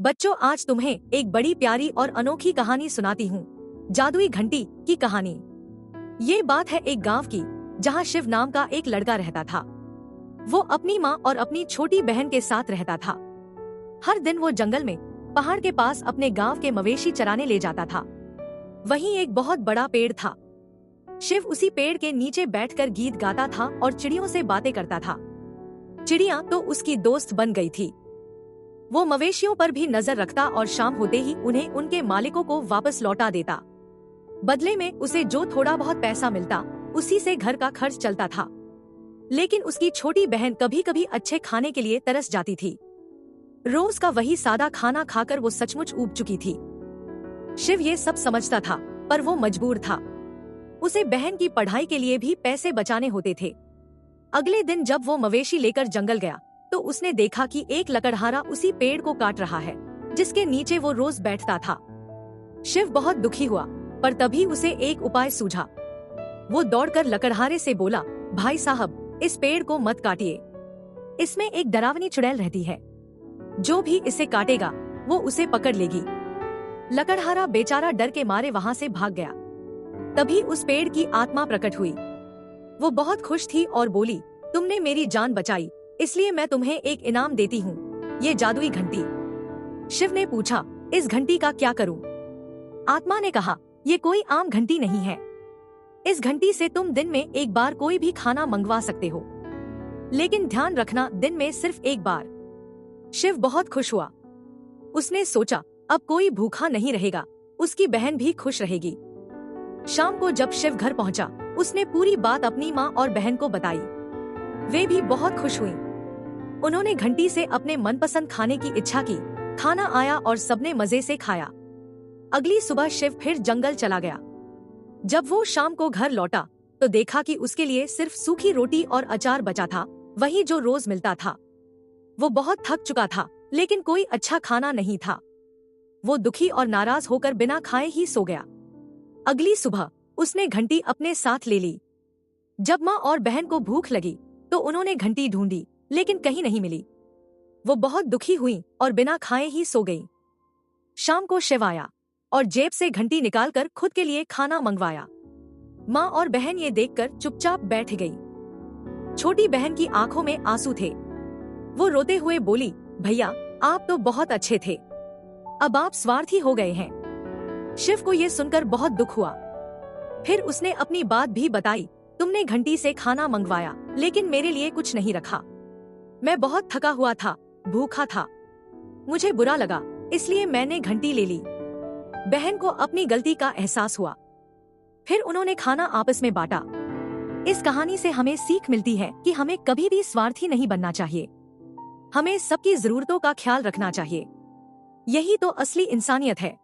बच्चों, आज तुम्हें एक बड़ी प्यारी और अनोखी कहानी सुनाती हूँ। जादुई घंटी की कहानी। ये बात है एक गांव की, जहाँ शिव नाम का एक लड़का रहता था। वो अपनी माँ और अपनी छोटी बहन के साथ रहता था। हर दिन वो जंगल में पहाड़ के पास अपने गांव के मवेशी चराने ले जाता था। वहीं एक बहुत बड़ा पेड़ था। शिव उसी पेड़ के नीचे बैठकर गीत गाता था और चिड़ियों से बातें करता था। चिड़िया तो उसकी दोस्त बन गई थी। वो मवेशियों पर भी नजर रखता और शाम होते ही उन्हें उनके मालिकों को वापस लौटा देता। बदले में उसे जो थोड़ा बहुत पैसा मिलता, उसी से घर का खर्च चलता था। लेकिन उसकी छोटी बहन कभी कभी अच्छे खाने के लिए तरस जाती थी। रोज का वही सादा खाना खाकर वो सचमुच ऊब चुकी थी। शिव ये सब समझता था, पर वो मजबूर था। उसे बहन की पढ़ाई के लिए भी पैसे बचाने होते थे। अगले दिन जब वो मवेशी लेकर जंगल गया, तो उसने देखा कि एक लकड़हारा उसी पेड़ को काट रहा है, जिसके नीचे वो रोज बैठता था। शिव बहुत दुखी हुआ, पर तभी उसे एक उपाय सूझा। वो दौड़कर लकड़हारे से बोला, भाई साहब, इस पेड़ को मत काटिए। इसमें एक डरावनी चुड़ैल रहती है। जो भी इसे काटेगा, वो उसे पकड़ लेगी। लकड़हारा बेचारा डर के मारे वहाँ से भाग गया। तभी उस पेड़ की आत्मा प्रकट हुई। वो बहुत खुश थी और बोली, तुमने मेरी जान बचाई, इसलिए मैं तुम्हें एक इनाम देती हूँ, ये जादुई घंटी। शिव ने पूछा, इस घंटी का क्या करूँ? आत्मा ने कहा, ये कोई आम घंटी नहीं है। इस घंटी से तुम दिन में एक बार कोई भी खाना मंगवा सकते हो, लेकिन ध्यान रखना, दिन में सिर्फ एक बार। शिव बहुत खुश हुआ। उसने सोचा, अब कोई भूखा नहीं रहेगा, उसकी बहन भी खुश रहेगी। शाम को जब शिव घर पहुंचा, उसने पूरी बात अपनी माँ और बहन को बताई। वे भी बहुत खुश हुईं। उन्होंने घंटी से अपने मनपसंद खाने की इच्छा की। खाना आया और सबने मजे से खाया। अगली सुबह शिव फिर जंगल चला गया। जब वो शाम को घर लौटा, तो देखा कि उसके लिए सिर्फ सूखी रोटी और अचार बचा था, वही जो रोज मिलता था। वो बहुत थक चुका था, लेकिन कोई अच्छा खाना नहीं था। वो दुखी और नाराज होकर बिना खाए ही सो गया। अगली सुबह उसने घंटी अपने साथ ले ली। जब माँ और बहन को भूख लगी, तो उन्होंने घंटी ढूंढी, लेकिन कहीं नहीं मिली। वो बहुत दुखी हुई और बिना खाए ही सो गई। शाम को शिव आया और जेब से घंटी निकालकर खुद के लिए खाना मंगवाया। माँ और बहन ये देखकर चुपचाप बैठ गई। छोटी बहन की आंखों में आंसू थे। वो रोते हुए बोली, भैया, आप तो बहुत अच्छे थे, अब आप स्वार्थी हो गए हैं। शिव को ये सुनकर बहुत दुख हुआ। फिर उसने अपनी बात भी बताई, तुमने घंटी से खाना मंगवाया, लेकिन मेरे लिए कुछ नहीं रखा। मैं बहुत थका हुआ था, भूखा था। मुझे बुरा लगा, इसलिए मैंने घंटी ले ली। बहन को अपनी गलती का एहसास हुआ। फिर उन्होंने खाना आपस में बांटा। इस कहानी से हमें सीख मिलती है कि हमें कभी भी स्वार्थी नहीं बनना चाहिए। हमें सबकी जरूरतों का ख्याल रखना चाहिए। यही तो असली इंसानियत है।